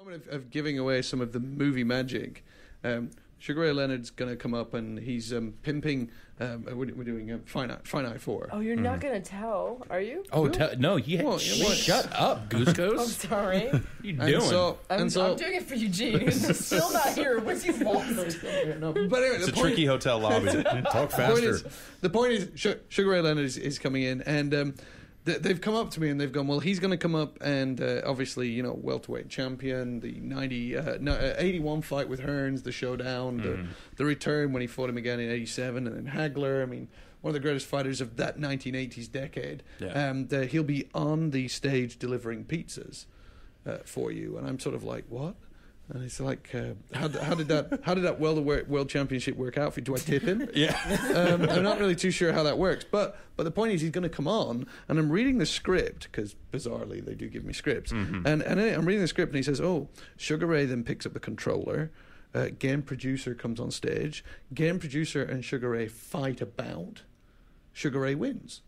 moment of giving away some of the movie magic, Sugar Ray Leonard's going to come up and he's pimping. We're doing Finite Four. Oh, you're not going to tell, are you? Oh, no, shut up, Goose Goose. I'm sorry. What are you doing? I'm doing it for Eugene, who's still not here. What's he lost? But anyway, it's a tricky hotel lobby. Talk faster. The point is, Sugar Ray Leonard is coming in, and they've come up to me and they've gone, well, he's going to come up and obviously, welterweight champion, the 81 fight with Hearns, the showdown, the return when he fought him again in 87, and then Hagler. I mean, one of the greatest fighters of that 1980s decade. Yeah. He'll be on the stage delivering pizzas for you. And I'm sort of like, what? And it's like, how did that world championship work out for you? Do I tip him? Yeah. I'm not really too sure how that works. But the point is, he's going to come on, and I'm reading the script, because bizarrely they do give me scripts. And I'm reading the script, and he says, oh, Sugar Ray then picks up the controller. Game producer comes on stage. Game producer and Sugar Ray fight about. Sugar Ray wins.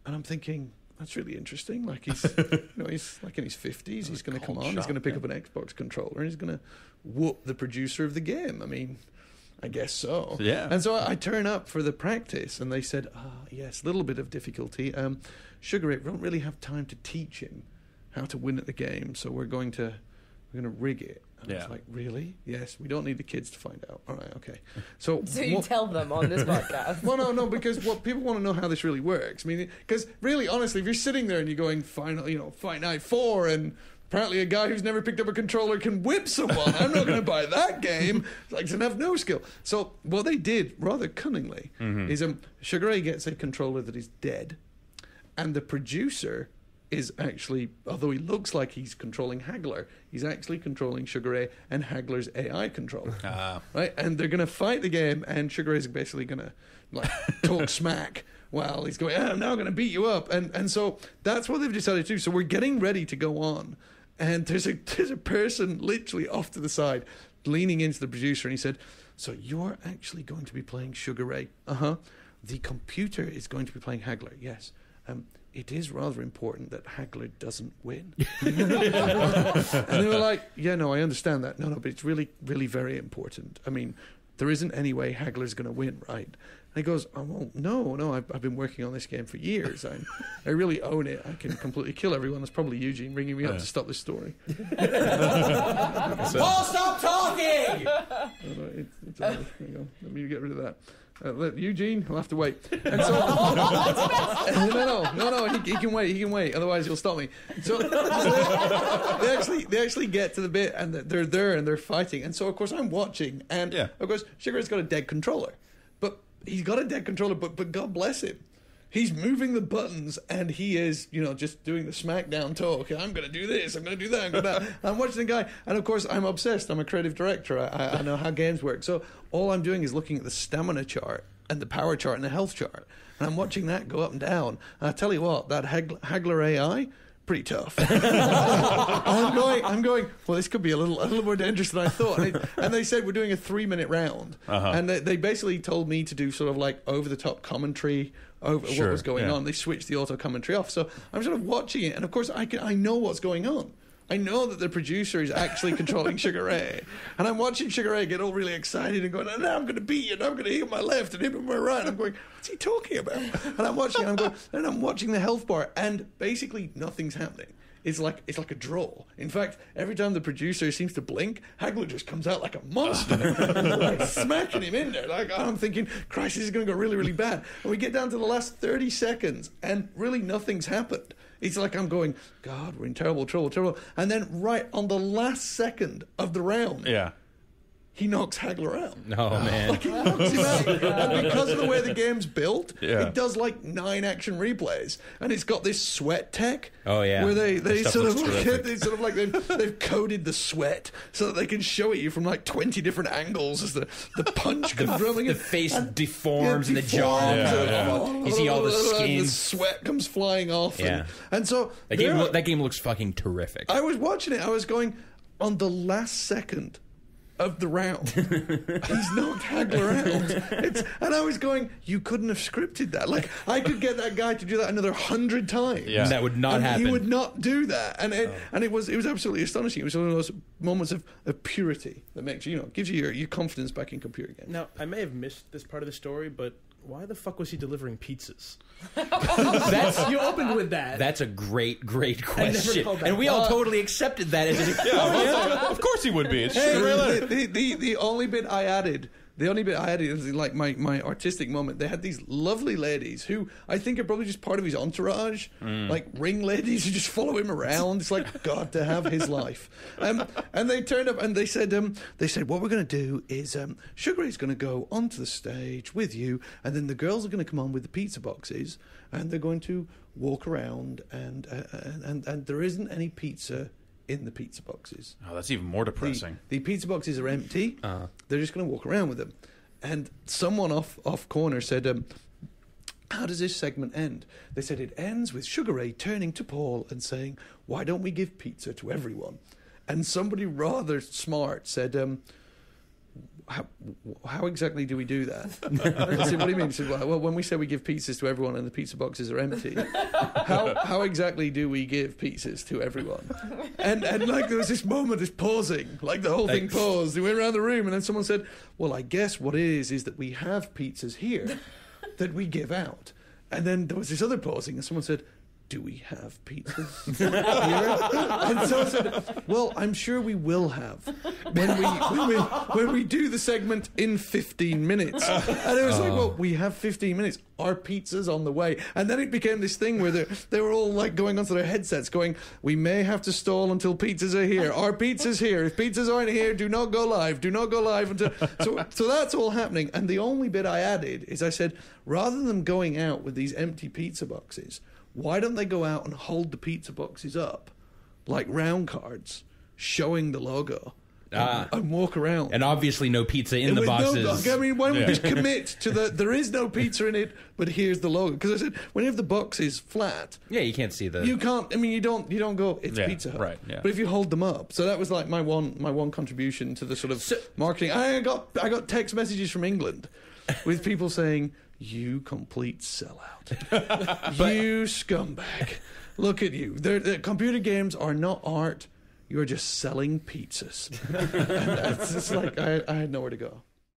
And I'm thinking, that's really interesting. Like he's like in his 50s. He's going to come on. He's going to pick up an Xbox controller and he's going to whoop the producer of the game. I mean, I guess so. Yeah. And so I turn up for the practice, and they said, yes, a little bit of difficulty. Sugar Ray, we don't really have time to teach him how to win at the game, so we're going to rig it. And I was like, really? Yes, we don't need the kids to find out. All right, okay. So you tell them on this podcast. Well, no, because what people want to know how this really works. I mean, because really, honestly, if you're sitting there and you're going, Fight Night 4, and apparently a guy who's never picked up a controller can whip someone, I'm not going to buy that game. Like, to have no skill. So what they did, rather cunningly, is Sugar Ray gets a controller that is dead, and the producer is actually, although he looks like he's controlling Hagler, he's actually controlling Sugar Ray and Hagler's AI controller. Right? And they're going to fight the game, and Sugar Ray's basically going to talk smack while he's going, I'm now going to beat you up. And so that's what they've decided to do. So we're getting ready to go on. And there's a person literally off to the side leaning into the producer, and he said, so you're actually going to be playing Sugar Ray? The computer is going to be playing Hagler, yes. It is rather important that Hagler doesn't win. And they were like, yeah, no, I understand that. No, but it's really, really very important. I mean, there isn't any way Hagler's going to win, right? And he goes, oh, well, no, I've been working on this game for years. I really own it. I can completely kill everyone. That's probably Eugene ringing me up to stop this story. Paul, stop talking! It's all right. There you go. Let me get rid of that. Eugene, he'll have to wait. And so, no, he can wait. Otherwise, he'll stop me. So they actually get to the bit, and they're there and they're fighting. And so, of course, I'm watching, and of course, Sugar's got a dead controller, but he's got a dead controller. But God bless him, he's moving the buttons, and he is, just doing the smackdown talk. I'm going to do this. I'm going to do that. I'm going to do that. I'm watching the guy, and of course, I'm obsessed. I'm a creative director. I know how games work. So all I'm doing is looking at the stamina chart and the power chart and the health chart, and I'm watching that go up and down. And I tell you what, that Hagler AI, pretty tough. I'm going, well, this could be a little more dangerous than I thought. And they said we're doing a 3-minute round. And they basically told me to do sort of like over-the-top commentary over what was going on. They switched the auto commentary off. So I'm sort of watching it, and of course I know what's going on. I know that the producer is actually controlling Sugar Ray. And I'm watching Sugar Ray get all really excited and going, and now I'm going to beat you, and I'm going to hit my left and hit my right. And I'm going, what's he talking about? And I'm watching, and I'm watching the health bar, and basically nothing's happening. It's like a draw. In fact, every time the producer seems to blink, Hagler just comes out like a monster, like smacking him in there. Like, I'm thinking, Christ, this is going to go really, really bad. And we get down to the last 30 seconds, and really nothing's happened. It's like I'm going, God, we're in terrible trouble. And then right on the last second of the round, he knocks Hagler out. Oh, man. Like, he knocks him out. And because of the way the game's built, it does like 9 action replays. And it's got this sweat tech. Oh, yeah. Where they've coded the sweat so that they can show it you from like 20 different angles as the punch comes rolling in. The face deforms and the jaw. You see all the skin. The sweat comes flying off. And so that game looks fucking terrific. I was watching it. I was going, on the last second of the round. He's knocked Hagler out. And I was going, you couldn't have scripted that. Like, I could get that guy to do that another 100 times. Yeah. That would not happen. He would not do that. And it was absolutely astonishing. It was one of those moments of purity that makes you, gives you your confidence back in computer games. Now, I may have missed this part of the story, but why the fuck was he delivering pizzas? You opened with that. That's a great question. And we all all totally accepted that as Of course he would be. It's The only bit I added is like my artistic moment. They had these lovely ladies who I think are probably just part of his entourage, like ring ladies who just follow him around. It's like God to have his life. And they turned up and they said what we're going to do is Sugar Ray's going to go onto the stage with you, and then the girls are going to come on with the pizza boxes, and they're going to walk around and there isn't any pizza in the pizza boxes. Oh, that's even more depressing. The pizza boxes are empty. They're just going to walk around with them. And someone off corner said, how does this segment end? They said it ends with Sugar Ray turning to Paul and saying, why don't we give pizza to everyone? And somebody rather smart said, how exactly do we do that? I said, what do you mean? He said, well, when we say we give pizzas to everyone and the pizza boxes are empty, how exactly do we give pizzas to everyone? And like there was this moment, this pausing, like the whole thing paused. We went around the room and then someone said, well, I guess what it is that we have pizzas here that we give out. And then there was this other pausing and someone said, do we have pizzas here? And so I said, well, I'm sure we will have when we do the segment in 15 minutes. And it was like, well, we have 15 minutes. Are pizzas on the way? And then it became this thing where they were all like going onto their headsets going, we may have to stall until pizzas are here. Are pizzas here? If pizzas aren't here, do not go live. Do not go live until... So that's all happening. And the only bit I added is I said, rather than going out with these empty pizza boxes, why don't they go out and hold the pizza boxes up like round cards showing the logo and walk around? And obviously no pizza in the boxes. I mean, why don't we just commit to there is no pizza in it, but here's the logo? Because I said, when you have the boxes flat... Yeah, you can't see the... You can't... I mean, you don't go, it's Pizza Hut. Right, yeah. But if you hold them up... So that was like my one contribution to the sort of marketing. I got text messages from England with people saying... You complete sellout. You scumbag. Look at you. Computer games are not art. You're just selling pizzas. And it's like I had nowhere to go.